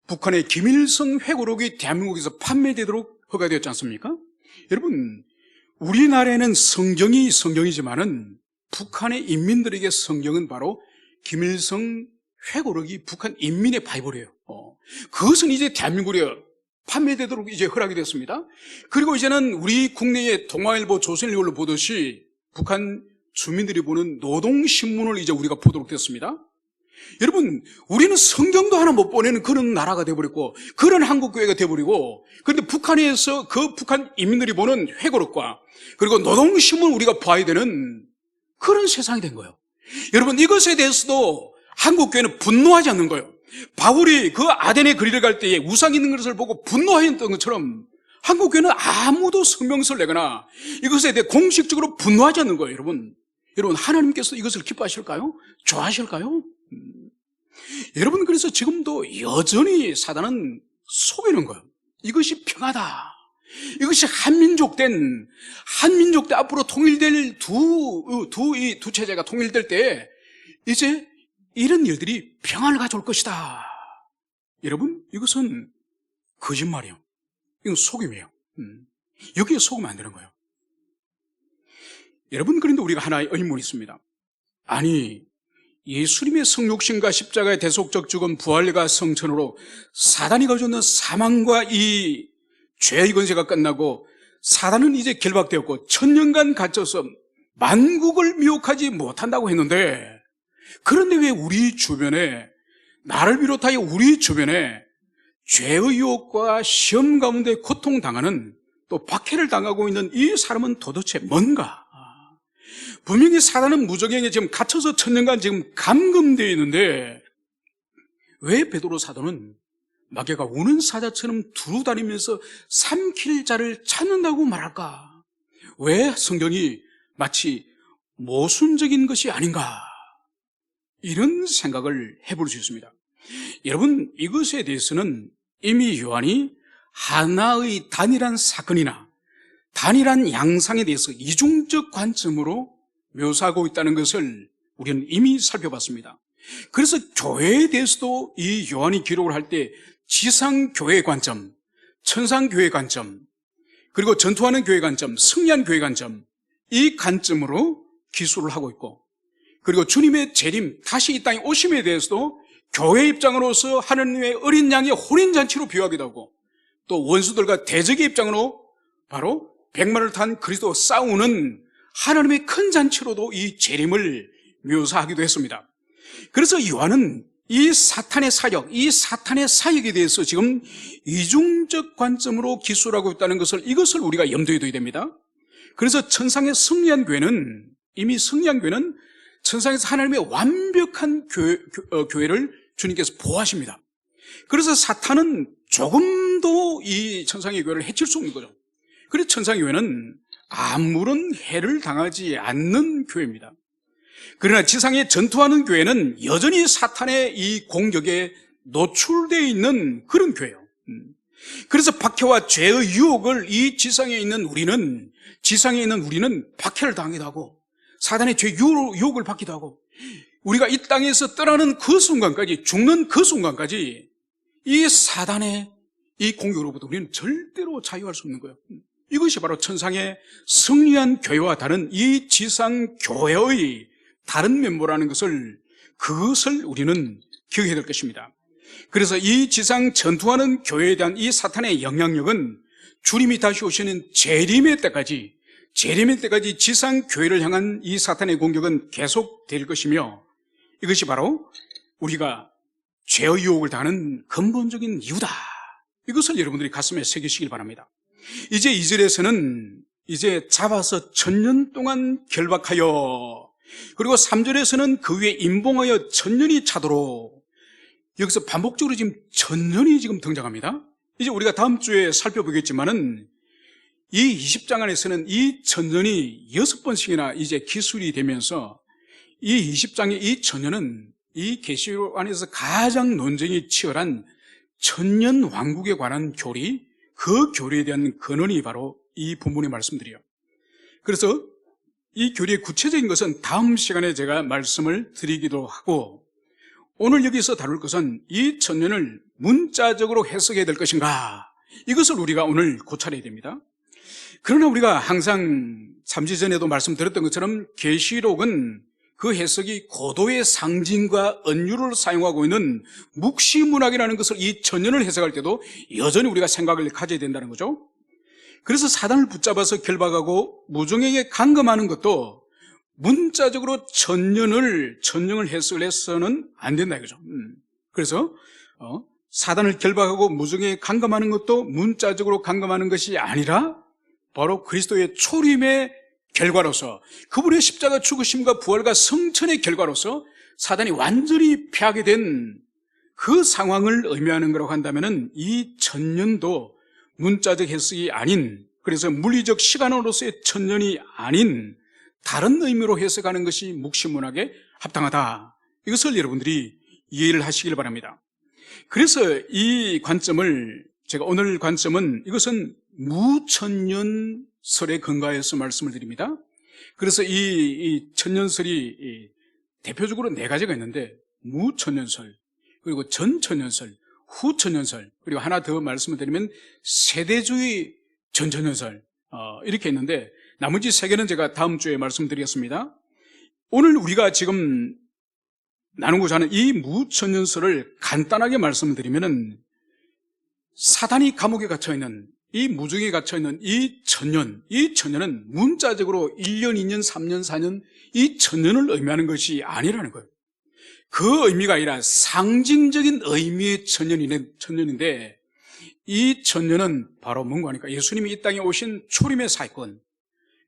북한의 김일성 회고록이 대한민국에서 판매되도록 허가되었지 않습니까? 여러분, 우리나라에는 성경이지만은 북한의 인민들에게 성경은 바로 김일성 회고록이 북한 인민의 바이블이에요. 그것은 이제 대한민국에 판매되도록 이제 허락이 됐습니다. 그리고 이제는 우리 국내의 동아일보, 조선일보로 보듯이 북한 주민들이 보는 노동신문을 이제 우리가 보도록 됐습니다. 여러분, 우리는 성경도 하나 못 보내는 그런 나라가 돼버렸고, 그런 한국교회가 돼버리고, 그런데 북한에서 그 북한 인민들이 보는 회고록과 그리고 노동신문을 우리가 봐야 되는 그런 세상이 된 거예요. 여러분, 이것에 대해서도 한국교회는 분노하지 않는 거예요. 바울이 그 아덴의 거리를 갈 때에 우상 있는 것을 보고 분노하였던 것처럼 한국교회는 아무도 성명서를 내거나 이것에 대해 공식적으로 분노하지 않는 거예요. 여러분, 하나님께서 이것을 기뻐하실까요? 좋아하실까요? 여러분, 그래서 지금도 여전히 사단은 속이는 거예요. 이것이 평화다, 이것이 한민족 때 앞으로 통일될 두 체제가 통일될 때 이제 이런 일들이 평안을 가져올 것이다. 여러분, 이것은 거짓말이에요. 이건 속임이에요. 여기에 속으면 안 되는 거예요. 여러분, 그런데 우리가 하나의 의문이 있습니다. 아니, 예수님의 성육신과 십자가의 대속적 죽음, 부활과 성천으로 사단이 가져오는 사망과 이 죄의 권세가 끝나고 사단은 이제 결박되었고 천년간 갇혀서 만국을 미혹하지 못한다고 했는데, 그런데 왜 우리 주변에, 나를 비롯하여 우리 주변에 죄의 유혹과 시험 가운데 고통당하는, 또 박해를 당하고 있는 이 사람은 도대체 뭔가? 분명히 사단은 무저갱에 지금 갇혀서 천년간 지금 감금되어 있는데, 왜 베드로 사도는 마귀가 우는 사자처럼 두루다니면서 삼킬 자를 찾는다고 말할까? 왜 성경이 마치 모순적인 것이 아닌가? 이런 생각을 해볼 수 있습니다. 여러분, 이것에 대해서는 이미 요한이 하나의 단일한 사건이나 단일한 양상에 대해서 이중적 관점으로 묘사하고 있다는 것을 우리는 이미 살펴봤습니다. 그래서 교회에 대해서도 이 요한이 기록을 할 때 지상교회의 관점, 천상교회의 관점, 그리고 전투하는 교회의 관점, 승리한 교회의 관점, 이 관점으로 기술을 하고 있고, 그리고 주님의 재림, 다시 이 땅에 오심에 대해서도 교회 입장으로서 하느님의 어린 양의 혼인잔치로 비유하기도 하고, 또 원수들과 대적의 입장으로 바로 백마를 탄 그리스도와 싸우는 하나님의 큰 잔치로도 이 재림을 묘사하기도 했습니다. 그래서 요한은 이 사탄의 사역, 이 사탄의 사역에 대해서 지금 이중적 관점으로 기술하고 있다는 이것을 우리가 염두에 둬야 됩니다. 그래서 천상의 승리한 교회는, 이미 승리한 교회는 천상에서 하나님의 완벽한 교회를 주님께서 보호하십니다. 그래서 사탄은 조금도 이 천상의 교회를 해칠 수 없는 거죠. 그래서 천상의 교회는 아무런 해를 당하지 않는 교회입니다. 그러나 지상에 전투하는 교회는 여전히 사탄의 이 공격에 노출되어 있는 그런 교회예요. 그래서 박해와 죄의 유혹을 이 지상에 있는 우리는 박해를 당하기도 하고 사단의 죄 유혹을 받기도 하고, 우리가 이 땅에서 떠나는 그 순간까지, 죽는 그 순간까지 이 사단의 이 공격으로부터 우리는 절대로 자유할 수 없는 거예요. 이것이 바로 천상의 승리한 교회와 다른 이 지상 교회의 다른 면모라는 그것을 우리는 기억해야 될 것입니다. 그래서 이 지상 전투하는 교회에 대한 이 사탄의 영향력은 주님이 다시 오시는 재림의 때까지 지상 교회를 향한 이 사탄의 공격은 계속될 것이며, 이것이 바로 우리가 죄의 유혹을 당하는 근본적인 이유다. 이것을 여러분들이 가슴에 새기시길 바랍니다. 이제 2절에서는 이제 잡아서 천년 동안 결박하여, 그리고 3절에서는 그 위에 임봉하여 천년이 차도록, 여기서 반복적으로 지금 천년이 지금 등장합니다. 이제 우리가 다음 주에 살펴보겠지만은 이 20장 안에서는 이 천년이 6번씩이나 이제 기술이 되면서 이 20장의 이 천년은 이 계시록 안에서 가장 논쟁이 치열한 천년 왕국에 관한 교리, 그 교리에 대한 근원이 바로 이 본문의 말씀들이에요. 그래서 이 교리의 구체적인 것은 다음 시간에 제가 말씀을 드리기도 하고, 오늘 여기서 다룰 것은 이 천년을 문자적으로 해석해야 될 것인가, 이것을 우리가 오늘 고찰해야 됩니다. 그러나 우리가 항상 잠시 전에도 말씀드렸던 것처럼 계시록은 그 해석이 고도의 상징과 은유를 사용하고 있는 묵시문학이라는 것을 이 전년을 해석할 때도 여전히 우리가 생각을 가져야 된다는 거죠. 그래서 사단을 붙잡아서 결박하고 무종에게 감금하는 것도 문자적으로 전년을 해석을 해서는 안 된다 이거죠. 그래서 사단을 결박하고 무종에게 감금하는 것도 문자적으로 감금하는 것이 아니라 바로 그리스도의 초림의 결과로서, 그분의 십자가 죽으심과 부활과 성천의 결과로서 사단이 완전히 패하게 된 그 상황을 의미하는 거라고 한다면은 이 천년도 문자적 해석이 아닌, 그래서 물리적 시간으로서의 천년이 아닌 다른 의미로 해석하는 것이 묵시문학에 합당하다. 이것을 여러분들이 이해를 하시길 바랍니다. 그래서 이 관점을, 제가 오늘 관점은 이것은 무천년설에 근거해서 말씀을 드립니다. 그래서 이 천년설이 대표적으로 네 가지가 있는데, 무천년설, 그리고 전천년설, 후천년설, 그리고 하나 더 말씀을 드리면 세대주의 전천년설, 이렇게 있는데 나머지 세 개는 제가 다음 주에 말씀드리겠습니다. 오늘 우리가 지금 나누고자 하는 이 무천년설을 간단하게 말씀을 드리면은, 사단이 감옥에 갇혀있는, 이 무중에 갇혀있는 이 천년은 문자적으로 1년, 2년, 3년, 4년 이 천년을 의미하는 것이 아니라는 거예요. 그 의미가 아니라 상징적인 의미의 천년인데, 이 천년은 바로 뭔가 하니까 예수님이 이 땅에 오신 초림의 사건,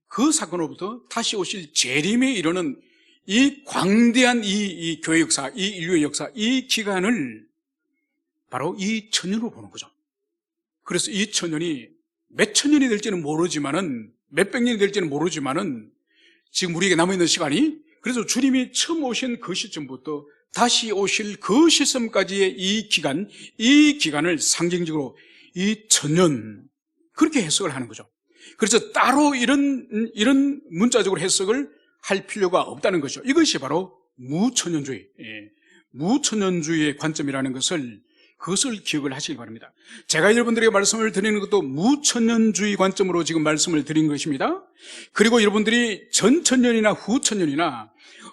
그 사건으로부터 다시 오실 재림에 이르는 이 광대한 이 교회 역사, 이 인류의 역사, 이 기간을 바로 이 천년으로 보는 거죠. 그래서 이 천년이 몇 천년이 될지는 모르지만은, 몇백 년이 될지는 모르지만은 지금 우리에게 남아있는 시간이, 그래서 주님이 처음 오신 그 시점부터 다시 오실 그 시점까지의 이 기간을 상징적으로 이 천년, 그렇게 해석을 하는 거죠. 그래서 따로 이런 문자적으로 해석을 할 필요가 없다는 것이죠. 이것이 바로 무천년주의의 관점이라는 그것을 기억을 하시기 바랍니다. 제가 여러분들에게 말씀을 드리는 것도 무천년주의 관점으로 지금 말씀을 드린 것입니다. 그리고 여러분들이 전천년이나 후천년이나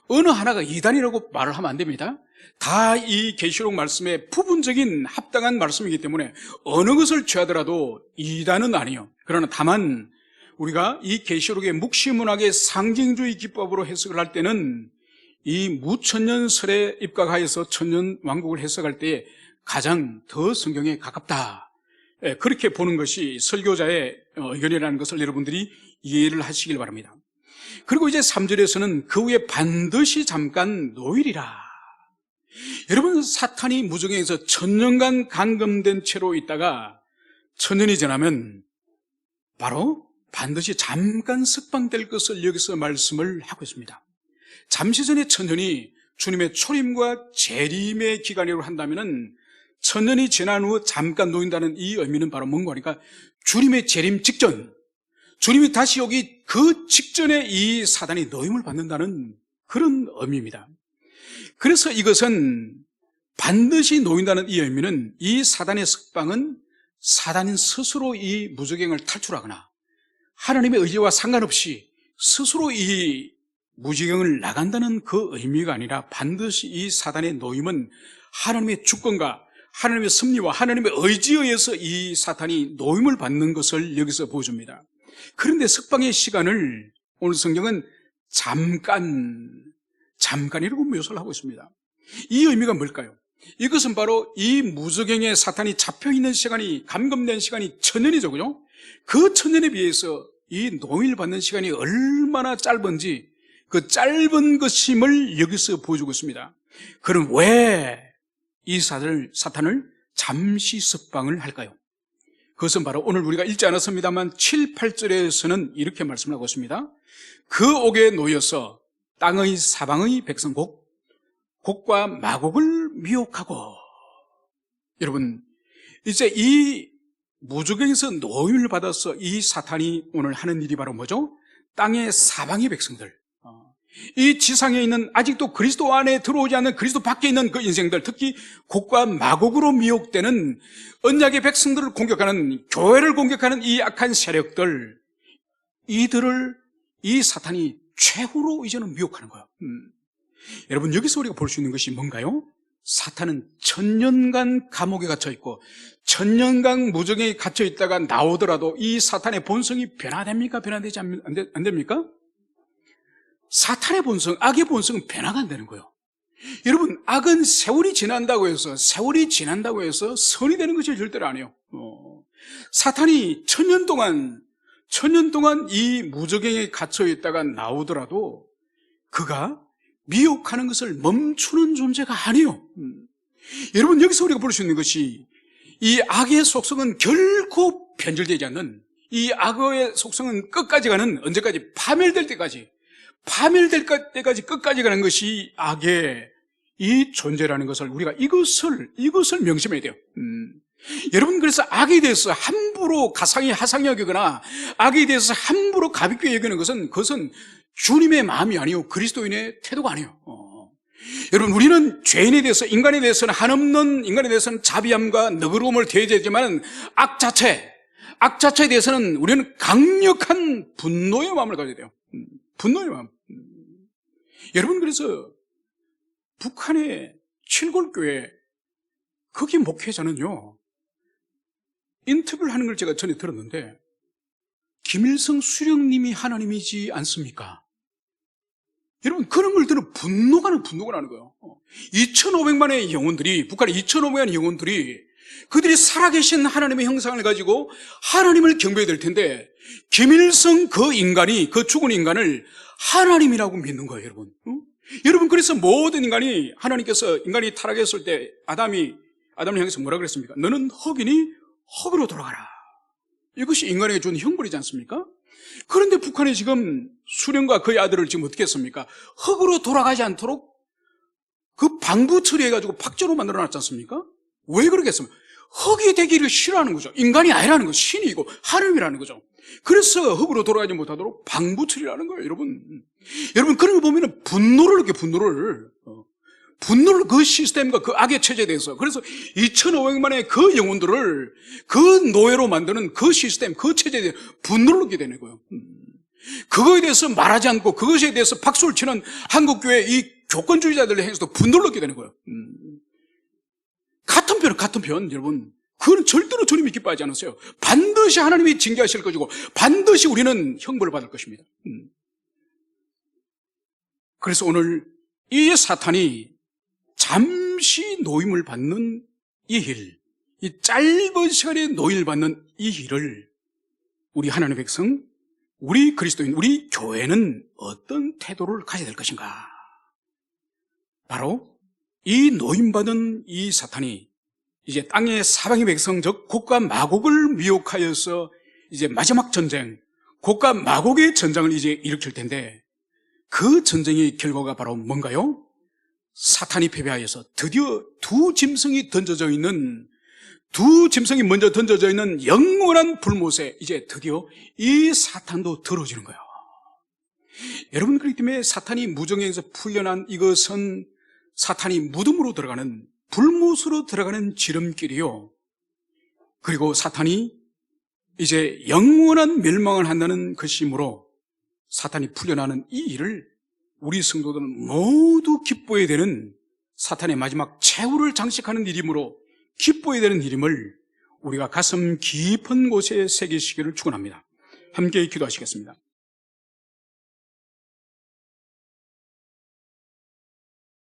어느 하나가 이단이라고 말을 하면 안 됩니다. 다 이 계시록 말씀의 부분적인 합당한 말씀이기 때문에 어느 것을 취하더라도 이단은 아니에요. 그러나 다만 우리가 이 계시록의 묵시문학의 상징주의 기법으로 해석을 할 때는 이 무천년설에 입각하여서 천년왕국을 해석할 때에 가장 더 성경에 가깝다, 그렇게 보는 것이 설교자의 의견이라는 것을 여러분들이 이해를 하시길 바랍니다. 그리고 이제 3절에서는 그 후에 반드시 잠깐 노일이라. 여러분, 사탄이 무저갱에서 천년간 감금된 채로 있다가 천년이 지나면 바로 반드시 잠깐 석방될 것을 여기서 말씀을 하고 있습니다. 잠시 전에 천년이 주님의 초림과 재림의 기간이라고 한다면은 천년이 지난 후 잠깐 놓인다는 이 의미는 바로 뭔가 하니까 주님의 재림 직전, 주님이 다시 오기 그 직전에 이 사단이 노임을 받는다는 그런 의미입니다. 그래서 이것은 반드시 놓인다는 이 의미는, 이 사단의 석방은 사단인 스스로 이 무저갱을 탈출하거나 하나님의 의지와 상관없이 스스로 이 무저갱을 나간다는 그 의미가 아니라, 반드시 이 사단의 노임은 하나님의 주권과 하나님의 섭리와 하나님의 의지에 의해서 이 사탄이 노임을 받는 것을 여기서 보여줍니다. 그런데 석방의 시간을 오늘 성경은 잠깐이라고 묘사를 하고 있습니다. 이 의미가 뭘까요? 이것은 바로 이 무저갱에 사탄이 잡혀있는 시간이, 감금된 시간이 천년이죠, 그죠? 그 천년에 비해서 이 노임을 받는 시간이 얼마나 짧은지, 그 짧은 것임을 여기서 보여주고 있습니다. 그럼 왜 이 사탄을 잠시 석방을 할까요? 그것은 바로 오늘 우리가 읽지 않았습니다만 7, 8절에서는 이렇게 말씀을 하고 있습니다. 그 옥에 놓여서 땅의 사방의 백성 곡과 마곡을 미혹하고. 여러분, 이제 이 무저갱에서 노임을 받아서 이 사탄이 오늘 하는 일이 바로 뭐죠? 땅의 사방의 백성들, 이 지상에 있는 아직도 그리스도 안에 들어오지 않는 그리스도 밖에 있는 그 인생들, 특히 곡과 마곡으로 미혹되는 언약의 백성들을 공격하는, 교회를 공격하는 이 악한 세력들, 이 사탄이 최후로 이제는 미혹하는 거예요. 여러분, 여기서 우리가 볼 수 있는 것이 뭔가요? 사탄은 1000년간 감옥에 갇혀 있고 1000년간 무정에 갇혀 있다가 나오더라도 이 사탄의 본성이 변화됩니까? 변화되지 안 됩니까? 사탄의 본성, 악의 본성은 변화가 안 되는 거예요. 여러분, 악은 세월이 지난다고 해서 선이 되는 것이 절대로 아니에요. 사탄이 1000년 동안 이 무저갱에 갇혀 있다가 나오더라도 그가 미혹하는 것을 멈추는 존재가 아니에요. 여러분, 여기서 우리가 볼 수 있는 것이 이 악의 속성은 결코 변질되지 않는, 이 악의 속성은 끝까지 가는, 언제까지? 파멸될 때까지 끝까지 가는 것이 악의 이 존재라는 것을 우리가 이것을 명심해야 돼요. 여러분, 그래서 악에 대해서 함부로 하상히 여기거나 악에 대해서 함부로 가볍게 여기는 그것은 주님의 마음이 아니요 그리스도인의 태도가 아니에요. 여러분, 우리는 죄인에 대해서, 인간에 대해서는, 한없는 인간에 대해서는 자비함과 너그러움을 대해야지만 악 자체에 대해서는 우리는 강력한 분노의 마음을 가져야 돼요. 분노의 마음. 여러분, 그래서 북한의 칠골교회 거기 목회자는요, 인터뷰를 하는 걸 제가 전에 들었는데, 김일성 수령님이 하나님이지 않습니까? 여러분, 그런 걸 들으면 분노가 나는 거예요. 2500만의 영혼들이, 북한의 2500만의 영혼들이 그들이 살아계신 하나님의 형상을 가지고 하나님을 경배해야 될 텐데, 김일성 그 죽은 인간을 하나님이라고 믿는 거예요, 여러분. 여러분, 그래서 모든 인간이 타락했을 때 아담을 향해서 뭐라 그랬습니까? 너는 흙이니 흙으로 돌아가라. 이것이 인간에게 준 형벌이지 않습니까? 그런데 북한이 지금 수령과 그의 아들을 지금 어떻게 했습니까? 흙으로 돌아가지 않도록 그 방부 처리해가지고 박제로 만들어 놨지 않습니까? 왜 그러겠습니까? 흙이 되기를 싫어하는 거죠. 인간이 아니라는 거죠. 신이고 하나님이라는 거죠. 그래서 흙으로 돌아가지 못하도록 방부 처리라는 거예요, 여러분. 여러분, 그런 거 보면은 분노를 그 시스템과 그 악의 체제에 대해서. 그래서 2500만의 그 영혼들을 그 노예로 만드는 그 시스템, 그 체제에 대해서 분노를 느끼게 되는 거예요. 그거에 대해서 말하지 않고 그것에 대해서 박수를 치는 한국교회 이 교권주의자들에 향해서도 분노를 느끼게 되는 거예요. 같은 편, 여러분. 그건 절대로 주님이 기뻐하지 않으세요. 반드시 하나님이 징계하실 것이고 반드시 우리는 형벌을 받을 것입니다. 그래서 오늘 이 사탄이 잠시 노임을 받는 이 짧은 시간에 노임을 받는 이 일을 우리 하나님의 백성, 우리 그리스도인, 우리 교회는 어떤 태도를 가져야 될 것인가? 바로 이 노임받은 이 사탄이 이제 땅의 사방의 백성, 즉 곡과 마곡을 미혹하여서 이제 마지막 전쟁, 곡과 마곡의 전쟁을 이제 일으킬 텐데, 그 전쟁의 결과가 바로 뭔가요? 사탄이 패배하여서 드디어 두 짐승이 먼저 던져져 있는 영원한 불못에 이제 드디어 이 사탄도 들어지는 거예요. 여러분, 그렇기 때문에 사탄이 무정에서 풀려난 이것은 사탄이 무덤으로 들어가는, 불못으로 들어가는 지름길이요, 그리고 사탄이 이제 영원한 멸망을 한다는 것이므로 사탄이 풀려나는 이 일을 우리 성도들은 모두 기뻐해야 되는, 사탄의 마지막 최후를 장식하는 일이므로 기뻐해야 되는 일임을 우리가 가슴 깊은 곳에 새기시기를 축원합니다. 함께 기도하시겠습니다.